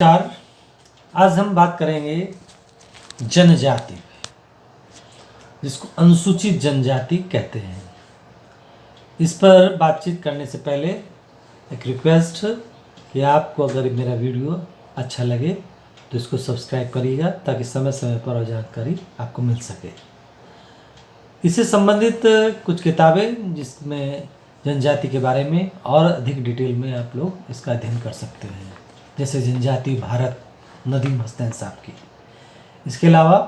नमस्कार। आज हम बात करेंगे जनजाति, जिसको अनुसूचित जनजाति कहते हैं। इस पर बातचीत करने से पहले एक रिक्वेस्ट कि आपको अगर मेरा वीडियो अच्छा लगे तो इसको सब्सक्राइब करिएगा, ताकि समय समय पर जानकारी आपको मिल सके। इससे संबंधित कुछ किताबें जिसमें जनजाति के बारे में और अधिक डिटेल में आप लोग इसका अध्ययन कर सकते हैं, जैसे जनजाति भारत, नदीम हसन साहब की। इसके अलावा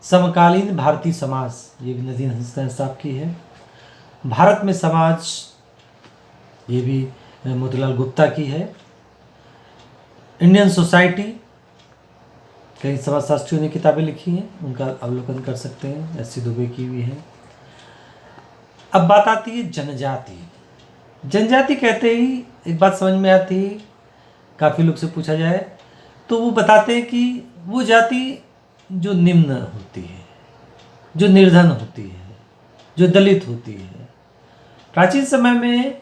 समकालीन भारतीय समाज, ये भी नदीम हसन साहब की है। भारत में समाज, ये भी मोतीलाल गुप्ता की है। इंडियन सोसाइटी, कई समाजशास्त्रियों ने किताबें लिखी हैं, उनका अवलोकन कर सकते हैं। एस सी दुबे की भी है। अब बात आती है जनजाति। जनजाति कहते ही एक बात समझ में आती है, काफ़ी लोग से पूछा जाए तो वो बताते हैं कि वो जाति जो निम्न होती है, जो निर्धन होती है, जो दलित होती है। प्राचीन समय में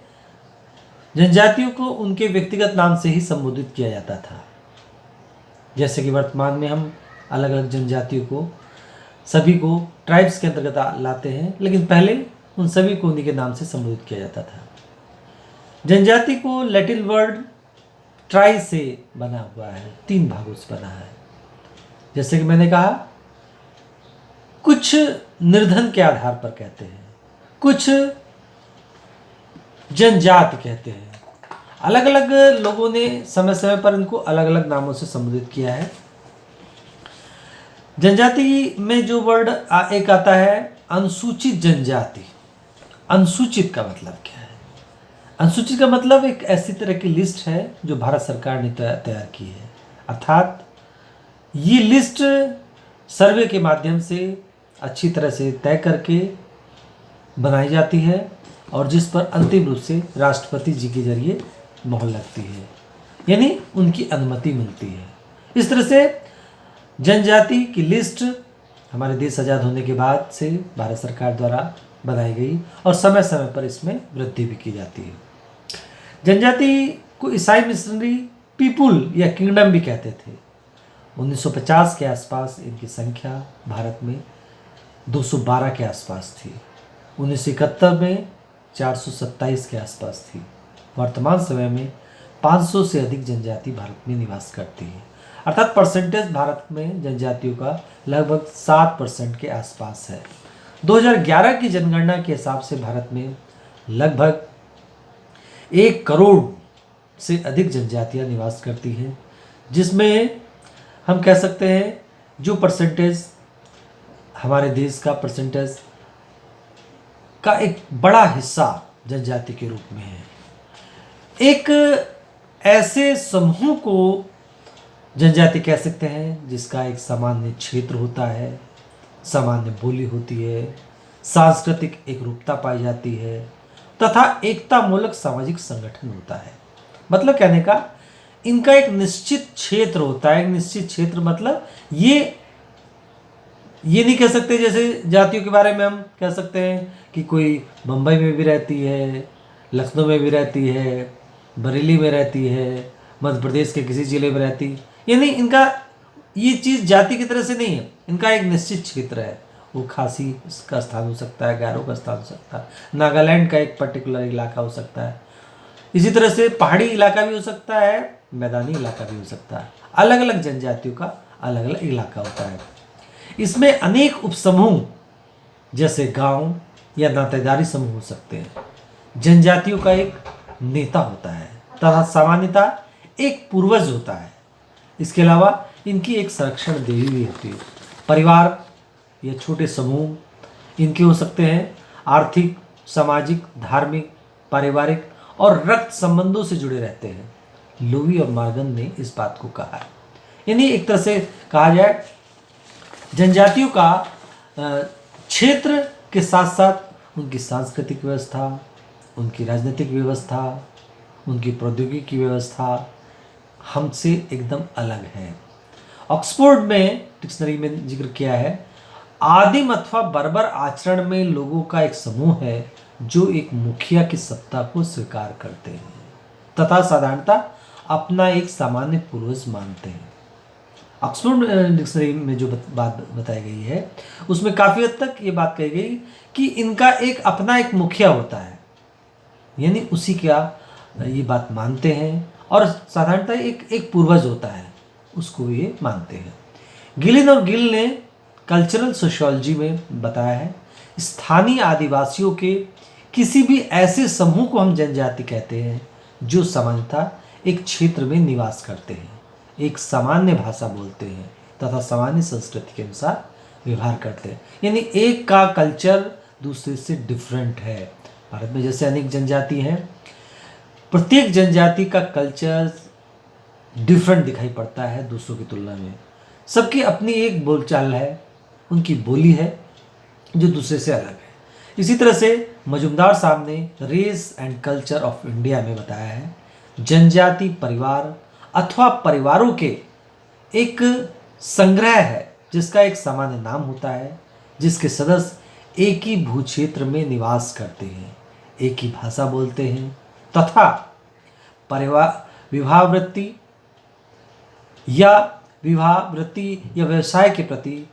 जनजातियों को उनके व्यक्तिगत नाम से ही संबोधित किया जाता था। जैसे कि वर्तमान में हम अलग अलग जनजातियों को, सभी को ट्राइब्स के अंतर्गत लाते हैं, लेकिन पहले उन सभी को उन्हीं के नाम से संबोधित किया जाता था। जनजाति को लैटिन वर्ड ट्राई से बना हुआ है, 3 भागों से बना है। जैसे कि मैंने कहा, कुछ निर्धन के आधार पर कहते हैं, कुछ जनजाति कहते हैं। अलग अलग लोगों ने समय समय पर इनको अलग अलग नामों से संबोधित किया है। जनजाति में जो वर्ड एक आता है अनुसूचित जनजाति। अनुसूचित का मतलब क्या है? अनुसूचित का मतलब एक ऐसी तरह की लिस्ट है जो भारत सरकार ने तैयार की है। अर्थात ये लिस्ट सर्वे के माध्यम से अच्छी तरह से तय करके बनाई जाती है, और जिस पर अंतिम रूप से राष्ट्रपति जी के जरिए मोहर लगती है, यानी उनकी अनुमति मिलती है। इस तरह से जनजाति की लिस्ट हमारे देश आज़ाद होने के बाद से भारत सरकार द्वारा बनाई गई, और समय समय पर इसमें वृद्धि भी की जाती है। जनजाति को ईसाई मिशनरी पीपुल या किंगडम भी कहते थे। 1950 के आसपास इनकी संख्या भारत में 212 के आसपास थी। 1971 में 427 के आसपास थी। वर्तमान समय में 500 से अधिक जनजाति भारत में निवास करती है। अर्थात परसेंटेज भारत में जनजातियों का लगभग 7% के आसपास है। 2011 की जनगणना के हिसाब से भारत में लगभग 1 करोड़ से अधिक जनजातियां निवास करती हैं, जिसमें हम कह सकते हैं जो परसेंटेज हमारे देश का परसेंटेज का एक बड़ा हिस्सा जनजाति के रूप में है। एक ऐसे समूह को जनजाति कह सकते हैं जिसका एक सामान्य क्षेत्र होता है, सामान्य बोली होती है, सांस्कृतिक एकरूपता पाई जाती है, तथा एकता मूलक सामाजिक संगठन होता है। मतलब कहने का, इनका एक निश्चित क्षेत्र होता है। एक निश्चित क्षेत्र मतलब ये नहीं कह सकते जैसे जातियों के बारे में हम कह सकते हैं कि कोई मुंबई में भी रहती है, लखनऊ में भी रहती है, बरेली में रहती है, मध्य प्रदेश के किसी जिले में रहती, यानी इनका ये चीज़ जाति की तरह से नहीं है। इनका एक निश्चित क्षेत्र है। वो खासी का स्थान हो सकता है, गारो का स्थान हो सकता है, नागालैंड का एक पर्टिकुलर इलाका हो सकता है, इसी तरह से पहाड़ी इलाका भी हो सकता है, मैदानी इलाका भी हो सकता है। अलग अलग जनजातियों का अलग अलग इलाका होता है। इसमें अनेक उपसमूह जैसे गांव या नातेदारी समूह हो सकते हैं। जनजातियों का एक नेता होता है तथा सामान्यतः एक पूर्वज होता है। इसके अलावा इनकी एक संरक्षण देवी भी होती है। परिवार या छोटे समूह इनके हो सकते हैं। आर्थिक, सामाजिक, धार्मिक, पारिवारिक और रक्त संबंधों से जुड़े रहते हैं। लुई और मॉर्गन ने इस बात को कहा है। यानी एक तरह से कहा जाए, जनजातियों का क्षेत्र के साथ साथ उनकी सांस्कृतिक व्यवस्था, उनकी राजनीतिक व्यवस्था, उनकी प्रौद्योगिकी व्यवस्था हमसे एकदम अलग है। ऑक्सफोर्ड में डिक्शनरी में जिक्र किया है, आदिम अथवा बर्बर आचरण में लोगों का एक समूह है जो एक मुखिया की सत्ता को स्वीकार करते हैं तथा साधारणतः अपना एक सामान्य पूर्वज मानते हैं। ऑक्सफोर्ड डिक्शनरी में जो बात बताई गई है उसमें काफ़ी हद तक ये बात कही गई कि इनका एक अपना एक मुखिया होता है, यानी उसी का ये बात मानते हैं, और साधारणतः एक पूर्वज होता है उसको ये मानते हैं। गिलिन और गिल ने कल्चरल सोशियोलॉजी में बताया है, स्थानीय आदिवासियों के किसी भी ऐसे समूह को हम जनजाति कहते हैं जो सामान्यतः एक क्षेत्र में निवास करते हैं, एक सामान्य भाषा बोलते हैं तथा सामान्य संस्कृति के अनुसार व्यवहार करते हैं। यानी एक का कल्चर दूसरे से डिफरेंट है। भारत में जैसे अनेक जनजाति हैं, प्रत्येक जनजाति का कल्चर डिफरेंट दिखाई पड़ता है दूसरों की तुलना में। सबकी अपनी एक बोलचाल है, उनकी बोली है जो दूसरे से अलग है। इसी तरह से मजुमदार साहब ने race and culture of India में बताया है, जनजाति परिवार अथवा परिवारों के एक संग्रह है जिसका एक सामान्य नाम होता है, जिसके सदस्य एक ही भूक्षेत्र में निवास करते हैं, एक ही भाषा बोलते हैं तथा विवाहवृत्ति या व्यवसाय के प्रति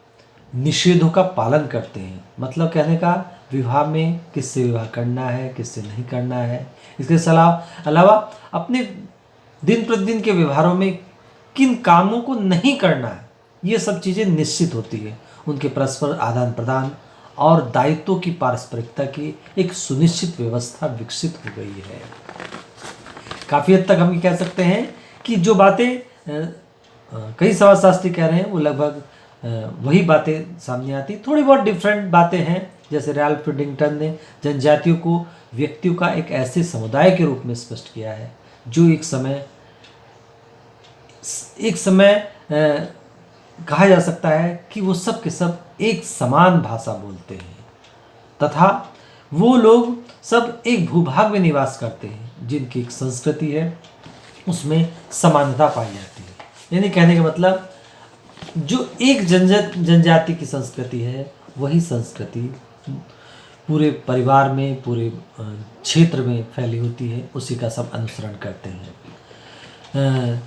निषेधों का पालन करते हैं। मतलब कहने का, विवाह में किससे विवाह करना है, किससे नहीं करना है, इसके अलावा अपने दिन प्रतिदिन के व्यवहारों में किन कामों को नहीं करना है, ये सब चीज़ें निश्चित होती है। उनके परस्पर आदान प्रदान और दायित्वों की पारस्परिकता की एक सुनिश्चित व्यवस्था विकसित हो गई है। काफ़ी हद तक हम ये कह सकते हैं कि जो बातें कई समाजशास्त्री कह रहे हैं वो लगभग वही बातें सामने आती। थोड़ी बहुत डिफरेंट बातें हैं, जैसे रैल्फ एडिंगटन ने जनजातियों को व्यक्तियों का एक ऐसे समुदाय के रूप में स्पष्ट किया है जो एक समय कहा जा सकता है कि वो सब के सब एक समान भाषा बोलते हैं तथा वो लोग सब एक भूभाग में निवास करते हैं जिनकी एक संस्कृति है, उसमें समानता पाई जाती है। यानी कहने का मतलब, जो एक जनजाति की संस्कृति है वही संस्कृति पूरे परिवार में, पूरे क्षेत्र में फैली होती है, उसी का सब अनुसरण करते हैं।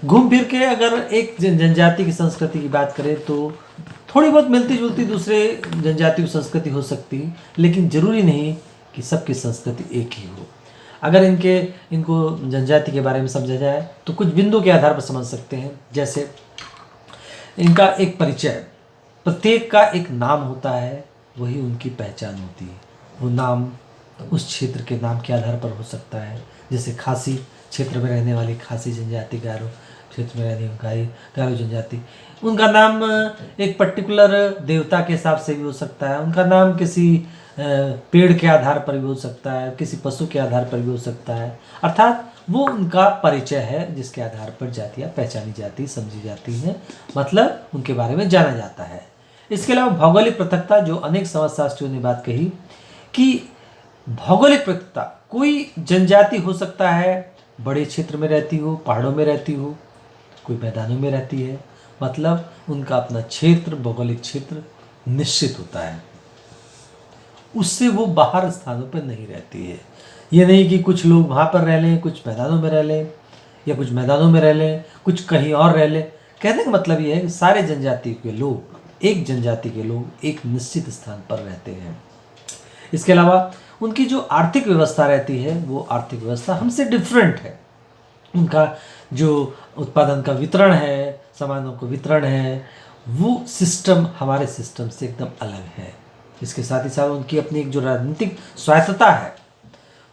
घूम फिर के अगर एक जनजाति की संस्कृति की बात करें तो थोड़ी बहुत मिलती जुलती दूसरे जनजाति की संस्कृति हो सकती, लेकिन ज़रूरी नहीं कि सबकी संस्कृति एक ही हो। अगर इनको जनजाति के बारे में समझा जाए तो कुछ बिंदु के आधार पर समझ सकते हैं। जैसे इनका एक परिचय, प्रत्येक का एक नाम होता है, वही उनकी पहचान होती है। वो नाम उस क्षेत्र के नाम के आधार पर हो सकता है। जैसे खासी क्षेत्र में रहने वाली खासी जनजाति, गारो क्षेत्र में रहने वाली गारो जनजाति, उनका नाम एक पर्टिकुलर देवता के हिसाब से भी हो सकता है। उनका नाम किसी पेड़ के आधार पर भी हो सकता है, किसी पशु के आधार पर भी हो सकता है। अर्थात वो उनका परिचय है जिसके आधार पर जातियाँ पहचानी जाती, समझी जाती हैं, मतलब उनके बारे में जाना जाता है। इसके अलावा भौगोलिक पृथकता, जो अनेक समाजशास्त्रियों ने बात कही कि भौगोलिक पृथकता, कोई जनजाति हो सकता है बड़े क्षेत्र में रहती हो, पहाड़ों में रहती हो, कोई मैदानों में रहती है, मतलब उनका अपना क्षेत्र, भौगोलिक क्षेत्र निश्चित होता है, उससे वो बाहर स्थानों पर नहीं रहती है। ये नहीं कि कुछ लोग वहाँ पर रह लें, कुछ मैदानों में रह लें, या कुछ मैदानों में रह लें, कुछ कहीं और रह लें। कहने का मतलब ये है कि सारे जनजाति के लोग, एक जनजाति के लोग एक निश्चित स्थान पर रहते हैं। इसके अलावा उनकी जो आर्थिक व्यवस्था रहती है, वो आर्थिक व्यवस्था हमसे डिफरेंट है। उनका जो उत्पादन का वितरण है, सामानों को वितरण है, वो सिस्टम हमारे सिस्टम से एकदम अलग है। इसके साथ ही साथ उनकी अपनी एक जो राजनीतिक स्वायत्तता है,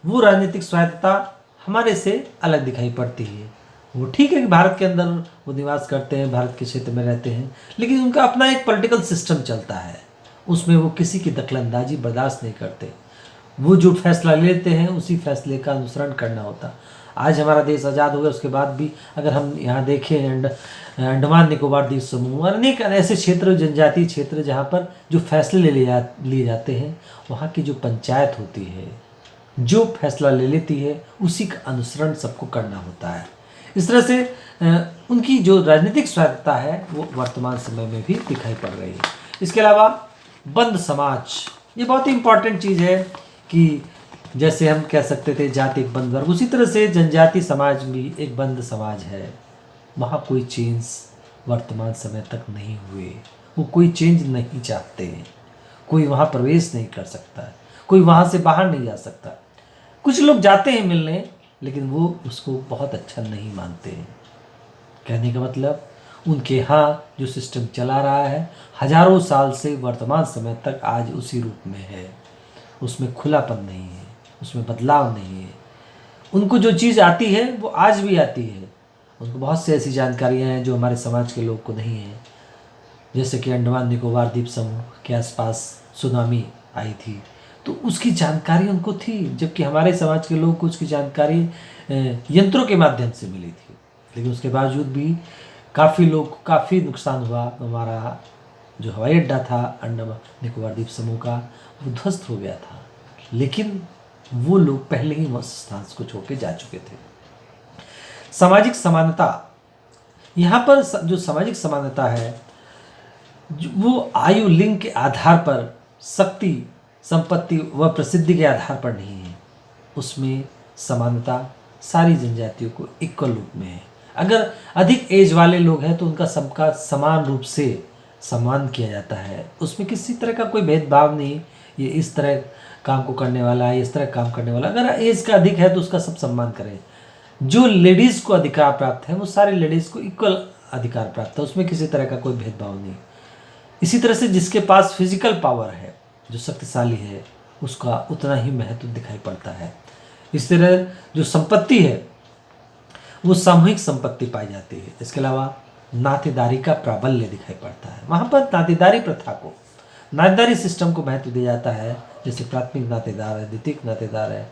वो राजनीतिक स्वायत्तता हमारे से अलग दिखाई पड़ती है। वो ठीक है कि भारत के अंदर वो निवास करते हैं, भारत के क्षेत्र में रहते हैं, लेकिन उनका अपना एक पॉलिटिकल सिस्टम चलता है, उसमें वो किसी की दखलंदाजी बर्दाश्त नहीं करते। वो जो फैसला लेते हैं उसी फैसले का अनुसरण करना होता। आज हमारा देश आज़ाद हो गया, उसके बाद भी अगर हम यहाँ देखें अंडमान निकोबार द्वीप समूह और अनेक ऐसे क्षेत्र, जनजातीय क्षेत्र, जहाँ पर जो फैसले लिए जाते हैं, वहाँ की जो पंचायत होती है, जो फैसला ले लेती है, उसी का अनुसरण सबको करना होता है। इस तरह से उनकी जो राजनीतिक स्वायत्तता है वो वर्तमान समय में भी दिखाई पड़ रही है। इसके अलावा बंद समाज, ये बहुत ही इम्पॉर्टेंट चीज़ है कि जैसे हम कह सकते थे जाति एक बंद वर्ग, उसी तरह से जनजाति समाज भी एक बंद समाज है। वहाँ कोई चेंज वर्तमान समय तक नहीं हुए, वो कोई चेंज नहीं चाहते हैं, कोई वहाँ प्रवेश नहीं कर सकता है, कोई वहाँ से बाहर नहीं जा सकता। कुछ लोग जाते हैं मिलने, लेकिन वो उसको बहुत अच्छा नहीं मानते हैं। कहने का मतलब उनके यहाँ जो सिस्टम चला रहा है हजारों साल से वर्तमान समय तक आज उसी रूप में है, उसमें खुलापन नहीं है, उसमें बदलाव नहीं है। उनको जो चीज़ आती है वो आज भी आती है। उनको बहुत सी ऐसी जानकारियाँ हैं जो हमारे समाज के लोग को नहीं है। जैसे कि अंडमान निकोबार द्वीप समूह के आसपास सुनामी आई थी, तो उसकी जानकारी उनको थी, जबकि हमारे समाज के लोग को उसकी जानकारी यंत्रों के माध्यम से मिली थी। लेकिन उसके बावजूद भी काफ़ी लोग को काफ़ी नुकसान हुआ। हमारा जो हवाई अड्डा था अंडमान निकोबार द्वीप समूह का, वो ध्वस्त हो गया था, लेकिन वो लोग पहले ही उस स्थान को छोड़ के जा चुके थे। सामाजिक समानता, यहाँ पर जो सामाजिक समानता है वो आयु लिंग के आधार पर, शक्ति संपत्ति व प्रसिद्धि के आधार पर नहीं है। उसमें समानता सारी जनजातियों को इक्वल रूप में है। अगर अधिक एज वाले लोग हैं तो उनका सबका समान रूप से सम्मान किया जाता है, उसमें किसी तरह का कोई भेदभाव नहीं। ये इस तरह काम को करने वाला है, इस तरह काम करने वाला, अगर एज का अधिक है तो उसका सब सम्मान करें। जो लेडीज़ को अधिकार प्राप्त है वो सारी लेडीज़ को इक्वल अधिकार प्राप्त है, उसमें किसी तरह का कोई भेदभाव नहीं। इसी तरह से जिसके पास फिजिकल पावर है, जो शक्तिशाली है, उसका उतना ही महत्व दिखाई पड़ता है। इस तरह जो संपत्ति है वो सामूहिक संपत्ति पाई जाती है। इसके अलावा नातेदारी का प्राबल्य दिखाई पड़ता है। वहाँ पर नातेदारी प्रथा को, नातेदारी सिस्टम को महत्व दिया जाता है। जैसे प्राथमिक नातेदार है, द्वितीयक नातेदार है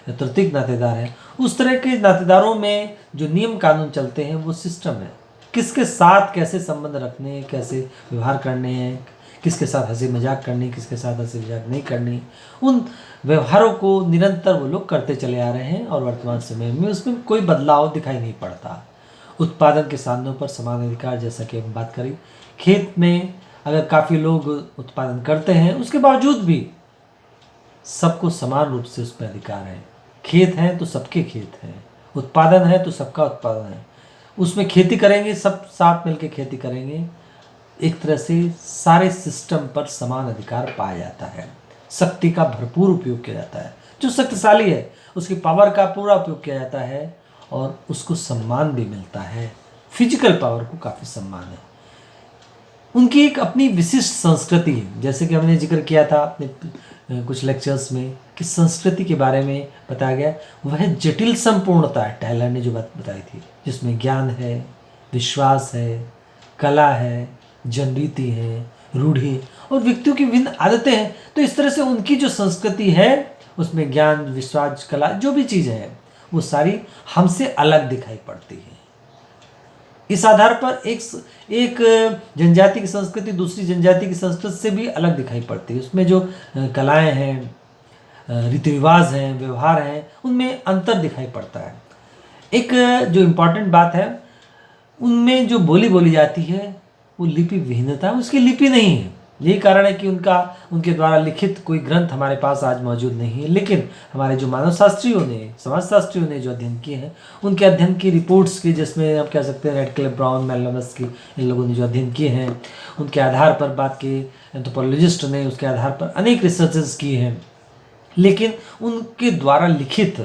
या तृतीयक नातेदार है, उस तरह के नातेदारों में जो नियम कानून चलते हैं वो सिस्टम है। किसके साथ कैसे संबंध रखने, कैसे व्यवहार करने हैं, किसके साथ हंसी मजाक करनी, किसके साथ हंसी मजाक नहीं करनी, उन व्यवहारों को निरंतर वो लोग करते चले आ रहे हैं और वर्तमान समय में उसमें कोई बदलाव दिखाई नहीं पड़ता। उत्पादन के साधनों पर समान अधिकार, जैसा कि हम बात करें, खेत में अगर काफ़ी लोग उत्पादन करते हैं उसके बावजूद भी सबको समान रूप से उस पर अधिकार है। खेत हैं तो सबके खेत हैं, उत्पादन है तो सबका उत्पादन है, उसमें खेती करेंगे, सब साथ मिलकर खेती करेंगे। एक तरह से सारे सिस्टम पर समान अधिकार पाया जाता है। शक्ति का भरपूर उपयोग किया जाता है, जो शक्तिशाली है उसकी पावर का पूरा उपयोग किया जाता है और उसको सम्मान भी मिलता है। फिजिकल पावर को काफ़ी सम्मान है। उनकी एक अपनी विशिष्ट संस्कृति है, जैसे कि हमने जिक्र किया था अपने कुछ लेक्चर्स में कि संस्कृति के बारे में बताया गया। वह जटिल संपूर्णता है, टायलर ने जो बात बताई थी, जिसमें ज्ञान है, विश्वास है, कला है, जनरीति है, रूढ़ी और व्यक्तियों की विभिन्न आदतें हैं। तो इस तरह से उनकी जो संस्कृति है उसमें ज्ञान, विश्वास, कला जो भी चीज़ें हैं वो सारी हमसे अलग दिखाई पड़ती है। इस आधार पर एक जनजाति की संस्कृति दूसरी जनजाति की संस्कृति से भी अलग दिखाई पड़ती है। उसमें जो कलाएं हैं, रीति रिवाज हैं, व्यवहार हैं, उनमें अंतर दिखाई पड़ता है। एक जो इम्पॉर्टेंट बात है, उनमें जो बोली बोली जाती है वो लिपि विहीनता है, उसकी लिपि नहीं है। यही कारण है कि उनके द्वारा लिखित कोई ग्रंथ हमारे पास आज मौजूद नहीं है। लेकिन हमारे जो मानव शास्त्रियों ने, समाज शास्त्रियों ने जो अध्ययन किए हैं, उनके अध्ययन की रिपोर्ट्स की, जिसमें हम कह सकते हैं रेडक्लिफ, ब्राउन, मैलमस की, इन लोगों ने जो अध्ययन किए हैं, उनके आधार पर बात की, एंथ्रोपोलॉजिस्ट ने उसके आधार पर अनेक रिसर्चेस किए हैं। लेकिन उनके द्वारा लिखित,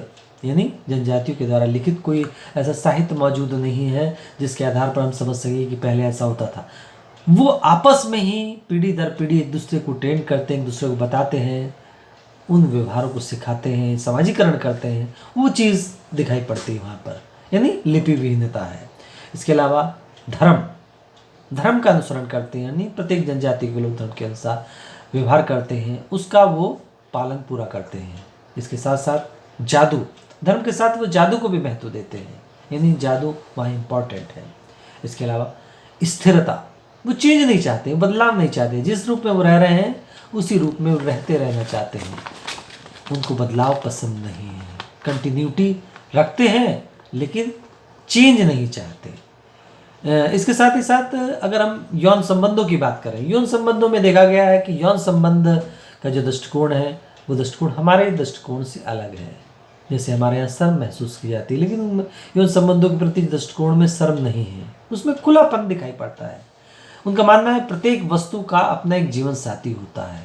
यानी जनजातियों के द्वारा लिखित कोई ऐसा साहित्य मौजूद नहीं है जिसके आधार पर हम समझ सकें कि पहले ऐसा होता था। वो आपस में ही पीढ़ी दर पीढ़ी एक दूसरे को ट्रेन करते हैं, एक दूसरे को बताते हैं, उन व्यवहारों को सिखाते हैं, समाजीकरण करते हैं। वो चीज़ दिखाई पड़ती है वहाँ पर, यानी लिपि विहीनता है। इसके अलावा धर्म का अनुसरण करते हैं, यानी प्रत्येक जनजाति के लोग धर्म के अनुसार व्यवहार करते हैं, उसका वो पालन पूरा करते हैं। इसके साथ साथ जादू, धर्म के साथ वो जादू को भी महत्व देते हैं, यानी जादू वहाँ इम्पॉर्टेंट है। इसके अलावा स्थिरता, वो चेंज नहीं चाहते, बदलाव नहीं चाहते, जिस रूप में वो रह रहे हैं उसी रूप में वो रहते रहना चाहते हैं। उनको बदलाव पसंद नहीं है, कंटिन्यूटी रखते हैं लेकिन चेंज नहीं चाहते। इसके साथ ही साथ अगर हम यौन संबंधों की बात करें, यौन संबंधों में देखा गया है कि यौन संबंध का जो दृष्टिकोण है वो दृष्टिकोण हमारे दृष्टिकोण से अलग है। जैसे हमारे यहाँ शर्म महसूस की जाती है, लेकिन यौन संबंधों के प्रति दृष्टिकोण में शर्म नहीं है, उसमें खुलापन दिखाई पड़ता है। उनका मानना है प्रत्येक वस्तु का अपना एक जीवन साथी होता है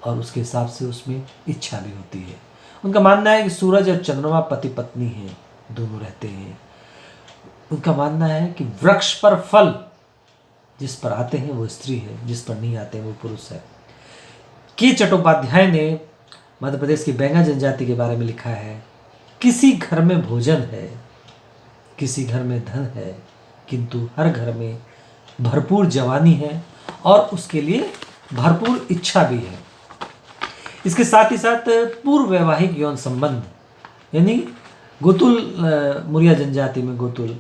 और उसके हिसाब से उसमें इच्छा भी होती है। उनका मानना है कि सूरज और चंद्रमा पति पत्नी हैं, दोनों रहते हैं। उनका मानना है कि वृक्ष पर फल जिस पर आते हैं वो स्त्री है, जिस पर नहीं आते हैं वो पुरुष है। के चट्टोपाध्याय ने मध्य प्रदेश की बैंगा जनजाति के बारे में लिखा है, किसी घर में भोजन है, किसी घर में धन है, किंतु हर घर में भरपूर जवानी है और उसके लिए भरपूर इच्छा भी है। इसके साथ ही साथ पूर्व वैवाहिक यौन संबंध, यानी गोतुल मुरिया जनजाति में गोतुल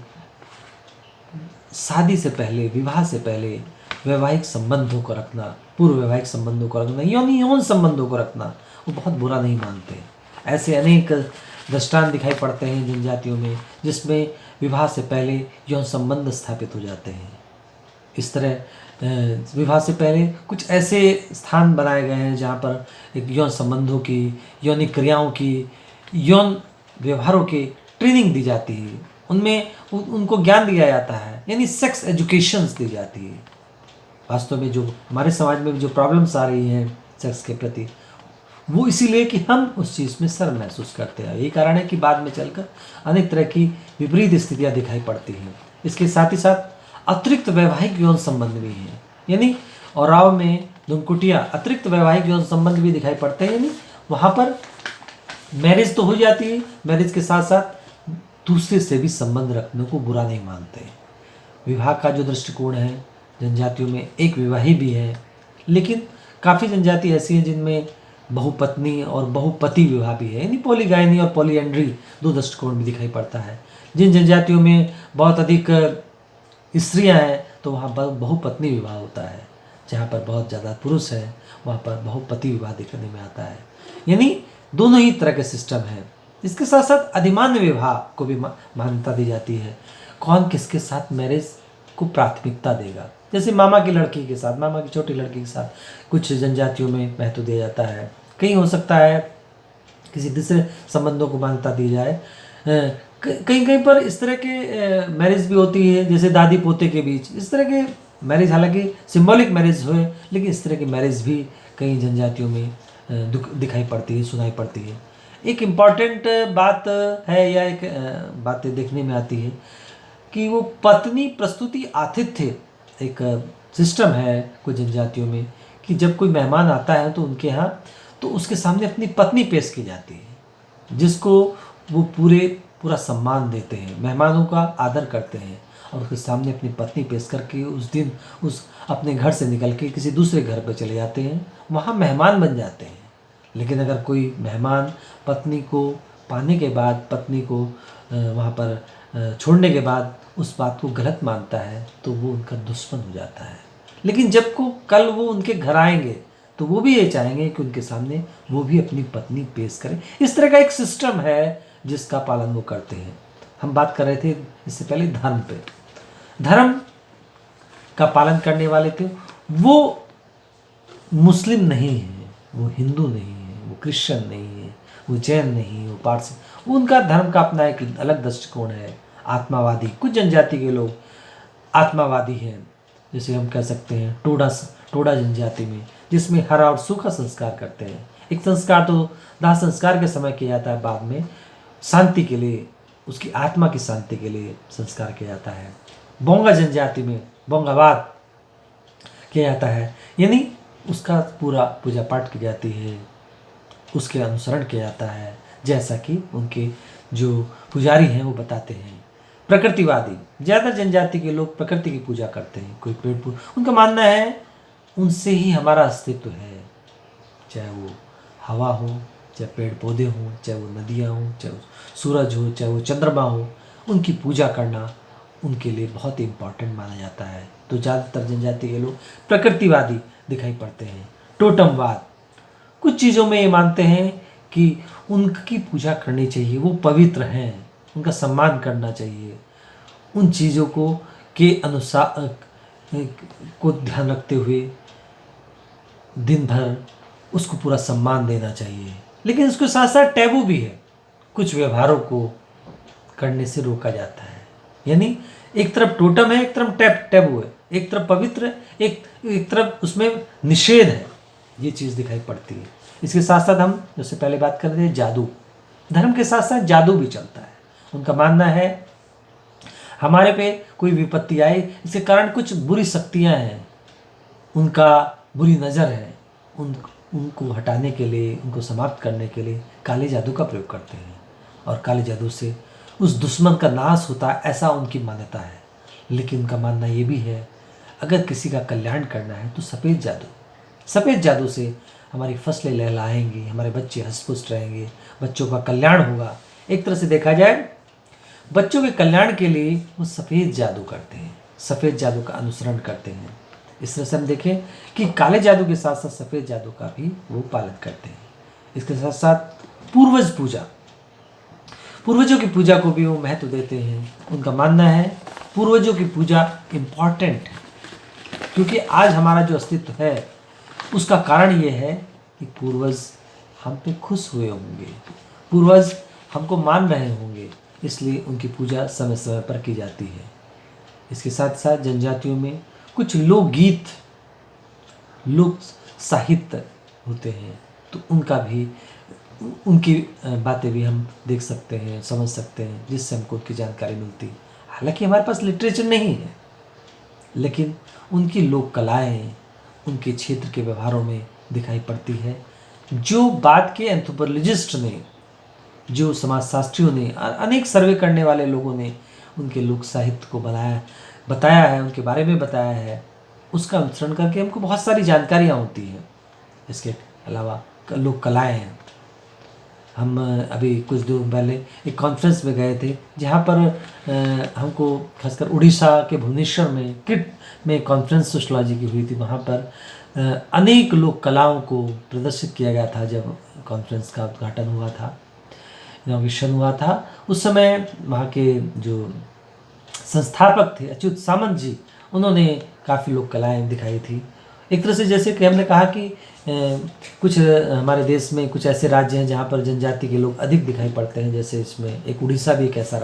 शादी से पहले, विवाह से पहले वैवाहिक संबंधों को रखना, पूर्व वैवाहिक संबंधों को रखना, यौन संबंधों को रखना वो बहुत बुरा नहीं मानते। ऐसे अनेक दृष्टांत दिखाई पड़ते हैं जनजातियों में जिसमें विवाह से पहले यौन संबंध स्थापित हो जाते हैं। इस तरह विवाह से पहले कुछ ऐसे स्थान बनाए गए हैं जहाँ पर एक यौन संबंधों की, यौनिक क्रियाओं की, यौन व्यवहारों की ट्रेनिंग दी जाती है। उनमें उनको ज्ञान दिया जाता है, यानी सेक्स एजुकेशंस दी जाती है। वास्तव में जो हमारे समाज में जो प्रॉब्लम्स आ रही हैं सेक्स के प्रति, वो इसीलिए कि हम उस चीज़ में शर्म महसूस करते हैं। यही कारण है कि बाद में चलकर अनेक तरह की विपरीत स्थितियाँ दिखाई पड़ती हैं। इसके साथ ही साथ अतिरिक्त वैवाहिक यौन संबंध भी हैं, यानी ओराव में धुमकुटिया अतिरिक्त वैवाहिक यौन संबंध भी दिखाई पड़ते हैं। यानी वहाँ पर मैरिज तो हो जाती है, मैरिज के साथ साथ दूसरे से भी संबंध रखने को बुरा नहीं मानते। विवाह का जो दृष्टिकोण है जनजातियों में एक विवाही भी है, लेकिन काफ़ी जनजाति ऐसी हैं जिनमें बहुपत्नी और बहुपति विवाह भी है, यानी पॉलीगायनी और पॉलीएंड्री दो दृष्टिकोण भी दिखाई पड़ता है। जिन जनजातियों में बहुत अधिक स्त्रियां हैं तो वहाँ पर बहुपत्नी विवाह होता है, जहाँ पर बहुत ज़्यादा पुरुष है वहाँ पर बहुपति विवाह देखने में आता है। यानी दोनों ही तरह के सिस्टम है। इसके साथ साथ अधिमान्य विवाह को भी मान्यता दी जाती है। कौन किसके साथ मैरिज को प्राथमिकता देगा, जैसे मामा की लड़की के साथ, मामा की छोटी लड़की के साथ कुछ जनजातियों में महत्व दिया जाता है। कहीं हो सकता है किसी दूसरे संबंधों को मान्यता दी जाए। कहीं कहीं पर इस तरह के मैरिज भी होती है, जैसे दादी पोते के बीच इस तरह के मैरिज, हालांकि सिंबॉलिक मैरिज हुए, लेकिन इस तरह की मैरिज भी कई जनजातियों में दिखाई पड़ती है, सुनाई पड़ती है। एक इम्पॉर्टेंट बात है या एक बातें देखने में आती है कि वो पत्नी प्रस्तुति आतिथ्य एक सिस्टम है कुछ जनजातियों में, कि जब कोई मेहमान आता है तो उनके यहाँ तो उसके सामने अपनी पत्नी पेश की जाती है, जिसको वो पूरा सम्मान देते हैं, मेहमानों का आदर करते हैं और उसके सामने अपनी पत्नी पेश करके उस दिन उस अपने घर से निकल के किसी दूसरे घर पर चले जाते हैं, वहाँ मेहमान बन जाते हैं। लेकिन अगर कोई मेहमान पत्नी को पाने के बाद, पत्नी को वहाँ पर छोड़ने के बाद उस बात को गलत मानता है तो वो उनका दुश्मन हो जाता है। लेकिन जब को कल वो उनके घर आएंगे तो वो भी ये चाहेंगे कि उनके सामने वो भी अपनी पत्नी पेश करें। इस तरह का एक सिस्टम है जिसका पालन वो करते हैं। हम बात कर रहे थे इससे पहले धर्म पे। धर्म का पालन करने वाले थे वो मुस्लिम नहीं है, वो हिंदू नहीं है, वो क्रिश्चियन नहीं है, वो जैन नहीं, वो पारसी, उनका धर्म का अपना एक अलग दृष्टिकोण है। आत्मावादी, कुछ जनजाति के लोग आत्मावादी हैं, जैसे हम कह सकते हैं टोडा जनजाति में, जिसमें हरा और सूखा संस्कार करते हैं। एक संस्कार तो दाह संस्कार के समय किया जाता है, बाद में शांति के लिए, उसकी आत्मा की शांति के लिए संस्कार किया जाता है। बोंगा जनजाति में बोंगावाद किया जाता है, यानी उसका पूरा पूजा पाठ की जाती है, उसके अनुसरण किया जाता है जैसा कि उनके जो पुजारी हैं वो बताते हैं। प्रकृतिवादी, ज़्यादा जनजाति के लोग प्रकृति की पूजा करते हैं। कोई पेड़ पौधे, उनका मानना है उनसे ही हमारा अस्तित्व है, चाहे वो हवा हो, चाहे पेड़ पौधे हों, चाहे वो नदियाँ हों, चाहे वो सूरज हो, चाहे वो चंद्रमा हो, उनकी पूजा करना उनके लिए बहुत ही इम्पॉर्टेंट माना जाता है। तो ज़्यादातर जनजाति के लोग प्रकृतिवादी दिखाई पड़ते हैं। टोटमवाद, कुछ चीज़ों में ये मानते हैं कि उनकी पूजा करनी चाहिए, वो पवित्र हैं, उनका सम्मान करना चाहिए। उन चीज़ों को के अनुसार को ध्यान रखते हुए दिन भर उसको पूरा सम्मान देना चाहिए। लेकिन उसके साथ साथ टैबू भी है, कुछ व्यवहारों को करने से रोका जाता है। यानी एक तरफ टोटम है, एक तरफ टैबू है, एक तरफ पवित्र है, एक तरफ उसमें निषेध है। ये चीज़ दिखाई पड़ती है। इसके साथ साथ हम जैसे पहले बात कर रहे थे, जादू, धर्म के साथ साथ जादू भी चलता है। उनका मानना है हमारे पे कोई विपत्ति आई, इसके कारण कुछ बुरी शक्तियाँ हैं, उनका बुरी नज़र है, उनको हटाने के लिए, उनको समाप्त करने के लिए काले जादू का प्रयोग करते हैं और काले जादू से उस दुश्मन का नाश होता है, ऐसा उनकी मान्यता है। लेकिन उनका मानना ये भी है अगर किसी का कल्याण करना है तो सफ़ेद जादू से हमारी फसलें लहलाएंगी, हमारे बच्चे हंस-पुष्ट रहेंगे, बच्चों का कल्याण होगा। एक तरह से देखा जाए बच्चों के कल्याण के लिए वो सफ़ेद जादू करते हैं, सफ़ेद जादू का अनुसरण करते हैं। इस तरह से हम देखें कि काले जादू के साथ साथ सफ़ेद जादू का भी वो पालन करते हैं। इसके साथ साथ पूर्वजों की पूजा को भी वो महत्व देते हैं। उनका मानना है पूर्वजों की पूजा इम्पॉर्टेंट है, क्योंकि आज हमारा जो अस्तित्व है उसका कारण ये है कि पूर्वज हम पे खुश हुए होंगे, पूर्वज हमको मान रहे होंगे, इसलिए उनकी पूजा समय समय पर की जाती है। इसके साथ साथ जनजातियों में कुछ लोकगीत, लोक साहित्य होते हैं, तो उनकी बातें भी हम देख सकते हैं, समझ सकते हैं, जिससे हमको उनकी जानकारी मिलती है। हालांकि हमारे पास लिटरेचर नहीं है, लेकिन उनकी लोक कलाएँ उनके क्षेत्र के व्यवहारों में दिखाई पड़ती है। जो बात के एंथ्रोपोलॉजिस्ट ने, जो समाजशास्त्रियों ने, अनेक सर्वे करने वाले लोगों ने उनके लोक साहित्य को बताया है, उनके बारे में बताया है, उसका अनुसरण करके हमको बहुत सारी जानकारियाँ होती हैं। इसके अलावा लोक कलाएँ हैं। हम अभी कुछ दिन पहले एक कॉन्फ्रेंस में गए थे, जहाँ पर हमको खासकर उड़ीसा के भुवनेश्वर में किट में कॉन्फ्रेंस सोशलॉजी की हुई थी। वहाँ पर अनेक लोक कलाओं को प्रदर्शित किया गया था। जब कॉन्फ्रेंस का उद्घाटन हुआ था, इनॉग्रेशन हुआ था, उस समय वहाँ के जो संस्थापक थे अच्युत सामंत जी, उन्होंने काफ़ी लोक कलाएँ दिखाई थी। एक तरह से जैसे कि हमने कहा कि कुछ हमारे देश में कुछ ऐसे राज्य हैं जहाँ पर जनजाति के लोग अधिक दिखाई पड़ते हैं, जैसे इसमें एक उड़ीसा भी एक ऐसा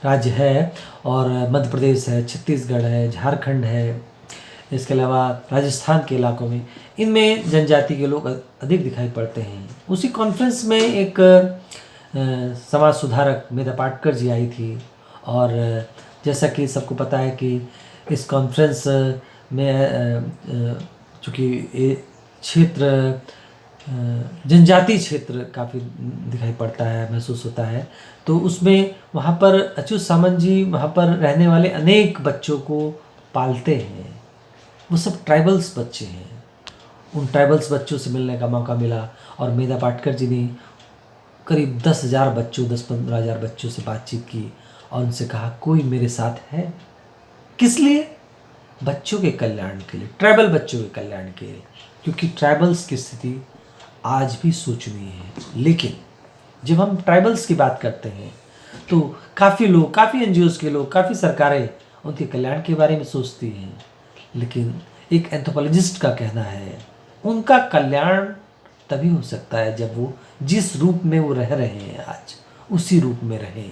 राज्य है, और मध्य प्रदेश है, छत्तीसगढ़ है, झारखंड है, इसके अलावा राजस्थान के इलाकों में, इनमें जनजाति के लोग अधिक दिखाई पड़ते हैं। उसी कॉन्फ्रेंस में एक समाज सुधारक मेधा पाटकर जी आई थी, और जैसा कि सबको पता है कि इस कॉन्फ्रेंस में चूँकि ये क्षेत्र जनजाति क्षेत्र काफ़ी दिखाई पड़ता है, महसूस होता है, तो उसमें वहाँ पर अच्युत सामंत जी वहाँ पर रहने वाले अनेक बच्चों को पालते हैं। वो सब ट्राइबल्स बच्चे हैं। उन ट्राइबल्स बच्चों से मिलने का मौका मिला, और मेधा पाटकर जी ने करीब 10-15 हज़ार बच्चों से बातचीत की और उनसे कहा कोई मेरे साथ है। किस लिए? बच्चों के कल्याण के लिए, ट्राइबल बच्चों के कल्याण के लिए, क्योंकि ट्राइबल्स की स्थिति आज भी शोचनीय है। लेकिन जब हम ट्राइबल्स की बात करते हैं तो काफ़ी लोग, काफ़ी एनजीओज़ के लोग, काफ़ी सरकारें उनके कल्याण के बारे में सोचती हैं, लेकिन एक एंथ्रोपोलॉजिस्ट का कहना है उनका कल्याण तभी हो सकता है जब वो जिस रूप में वो रह रहे हैं आज, उसी रूप में रहें।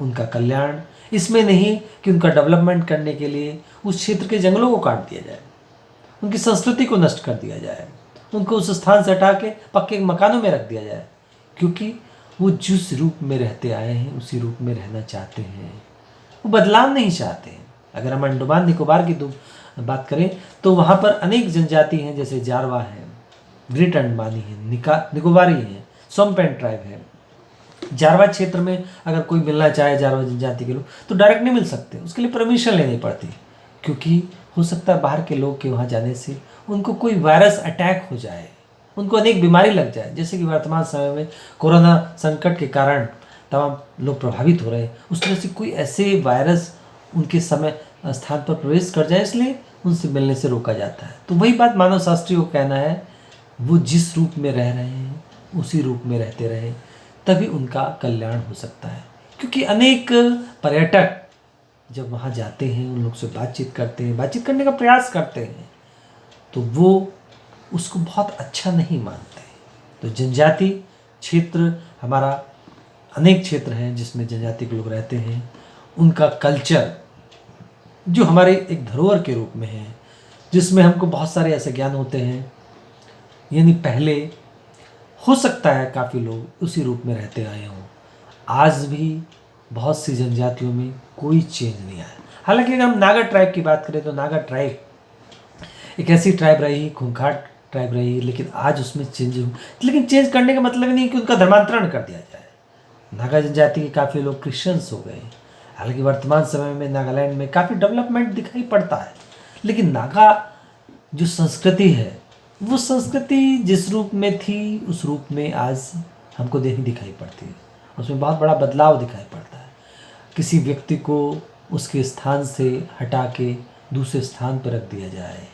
उनका कल्याण इसमें नहीं कि उनका डेवलपमेंट करने के लिए उस क्षेत्र के जंगलों को काट दिया जाए, उनकी संस्कृति को नष्ट कर दिया जाए, उनको उस स्थान से हटा के पक्के मकानों में रख दिया जाए, क्योंकि वो जिस रूप में रहते आए हैं उसी रूप में रहना चाहते हैं, वो बदलाव नहीं चाहते हैं। अगर हम अंडमान निकोबार की बात करें तो वहाँ पर अनेक जनजाति हैं, जैसे जारवा है, ग्रेट अंडमानी है, निकोबारी है, सोमपेन ट्राइब है। जारवा क्षेत्र में अगर कोई मिलना चाहे जारवा जनजाति के लोग तो डायरेक्ट नहीं मिल सकते, उसके लिए परमिशन लेनी पड़ती, क्योंकि हो सकता है बाहर के लोग के वहाँ जाने से उनको कोई वायरस अटैक हो जाए, उनको अनेक बीमारी लग जाए, जैसे कि वर्तमान समय में कोरोना संकट के कारण तमाम लोग प्रभावित हो रहे हैं। उस तरह से कोई ऐसे वायरस उनके स्थान पर प्रवेश कर जाए, इसलिए उनसे मिलने से रोका जाता है। तो वही बात मानव शास्त्रियों को कहना है, वो जिस रूप में रह रहे हैं उसी रूप में रहते रहें, तभी उनका कल्याण हो सकता है। क्योंकि अनेक पर्यटक जब वहाँ जाते हैं, उन लोग से बातचीत करते हैं, बातचीत करने का प्रयास करते हैं, तो वो उसको बहुत अच्छा नहीं मानते। तो जनजाति क्षेत्र हमारा अनेक क्षेत्र हैं जिसमें जनजाति के लोग रहते हैं। उनका कल्चर जो हमारे एक धरोहर के रूप में है, जिसमें हमको बहुत सारे ऐसे ज्ञान होते हैं, यानी पहले हो सकता है काफ़ी लोग उसी रूप में रहते आए हों। आज भी बहुत सी जनजातियों में कोई चेंज नहीं आया। हालांकि अगर हम नागा ट्राइब की बात करें तो नागा ट्राइब एक ऐसी ट्राइब रही, खूंखार ट्राइब रही, लेकिन आज उसमें चेंज हो, लेकिन चेंज करने का मतलब नहीं कि उनका धर्मांतरण कर दिया जाए। नागा जनजाति के काफ़ी लोग क्रिश्चियंस हो गए। हालांकि वर्तमान समय में नागालैंड में काफ़ी डेवलपमेंट दिखाई पड़ता है, लेकिन नागा जो संस्कृति है वो संस्कृति जिस रूप में थी उस रूप में आज हमको नहीं दिखाई पड़ती है। उसमें बहुत बड़ा बदलाव दिखाई पड़ता है। किसी व्यक्ति को उसके स्थान से हटा के दूसरे स्थान पर रख दिया जाए,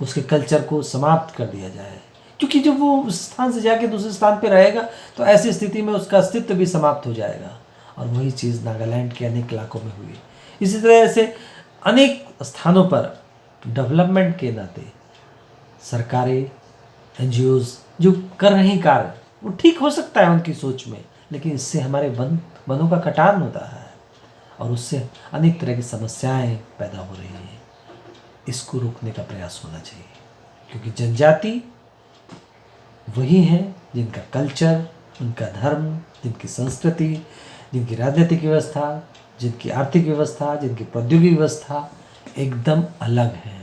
उसके कल्चर को समाप्त कर दिया जाए, क्योंकि जब वो उस स्थान से जाके दूसरे स्थान पर रहेगा तो ऐसी स्थिति में उसका अस्तित्व भी समाप्त हो जाएगा। और वही चीज़ नागालैंड के अनेक इलाकों में हुई। इसी तरह से अनेक स्थानों पर डेवलपमेंट के नाते सरकारें, NGOs जो कर रही कार्य वो ठीक हो सकता है उनकी सोच में, लेकिन इससे हमारे वनों का कटान होता है और उससे अनेक तरह की समस्याएं पैदा हो रही हैं। इसको रोकने का प्रयास होना चाहिए, क्योंकि जनजाति वही हैं जिनका कल्चर, उनका धर्म, जिनकी संस्कृति, जिनकी राजनीतिक व्यवस्था, जिनकी आर्थिक व्यवस्था, जिनकी प्रौद्योगिक व्यवस्था एकदम अलग है।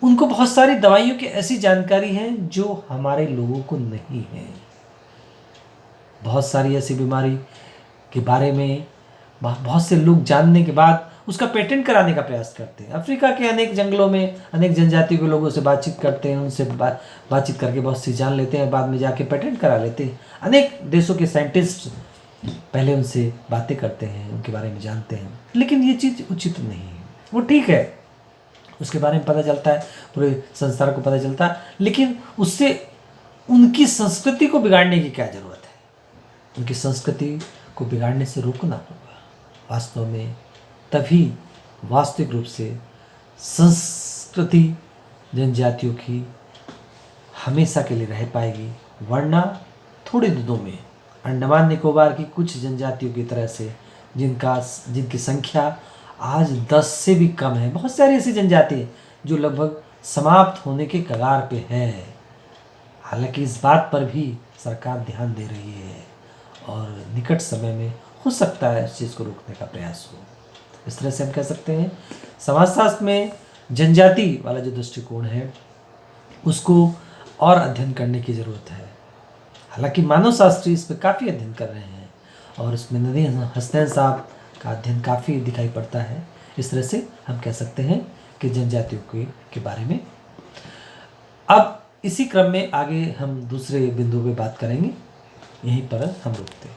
उनको बहुत सारी दवाइयों की ऐसी जानकारी है जो हमारे लोगों को नहीं है। बहुत सारी ऐसी बीमारी के बारे में बहुत से लोग जानने के बाद उसका पेटेंट कराने का प्रयास करते हैं। अफ्रीका के अनेक जंगलों में अनेक जनजाति के लोगों से बातचीत करते हैं, उनसे बातचीत करके बहुत सी जान लेते हैं, बाद में जाके पेटेंट करा लेते हैं। अनेक देशों के साइंटिस्ट पहले उनसे बातें करते हैं, उनके बारे में जानते हैं, लेकिन ये चीज़ उचित नहीं है। वो ठीक है, उसके बारे में पता चलता है, पूरे संसार को पता चलता है, लेकिन उससे उनकी संस्कृति को बिगाड़ने की क्या ज़रूरत है। उनकी संस्कृति को बिगाड़ने से रोकना होगा। वास्तव में तभी वास्तविक रूप से संस्कृति जनजातियों की हमेशा के लिए रह पाएगी, वरना थोड़े दिनों में अंडमान निकोबार की कुछ जनजातियों की तरह से जिनकी संख्या आज 10 से भी कम है, बहुत सारी ऐसी जनजाति जो लगभग समाप्त होने के कगार पे है। हालांकि इस बात पर भी सरकार ध्यान दे रही है और निकट समय में हो सकता है इस चीज़ को रोकने का प्रयास हो। इस तरह से हम कह सकते हैं समाजशास्त्र में जनजाति वाला जो दृष्टिकोण है उसको और अध्ययन करने की ज़रूरत है। हालांकि मानव शास्त्री इस पर काफ़ी अध्ययन कर रहे हैं और इसमें नदीम हसनैन साहब का अध्ययन काफ़ी दिखाई पड़ता है। इस तरह से हम कह सकते हैं कि जनजातियों के बारे में। अब इसी क्रम में आगे हम दूसरे बिंदु पे बात करेंगे, यहीं पर हम रुकते हैं।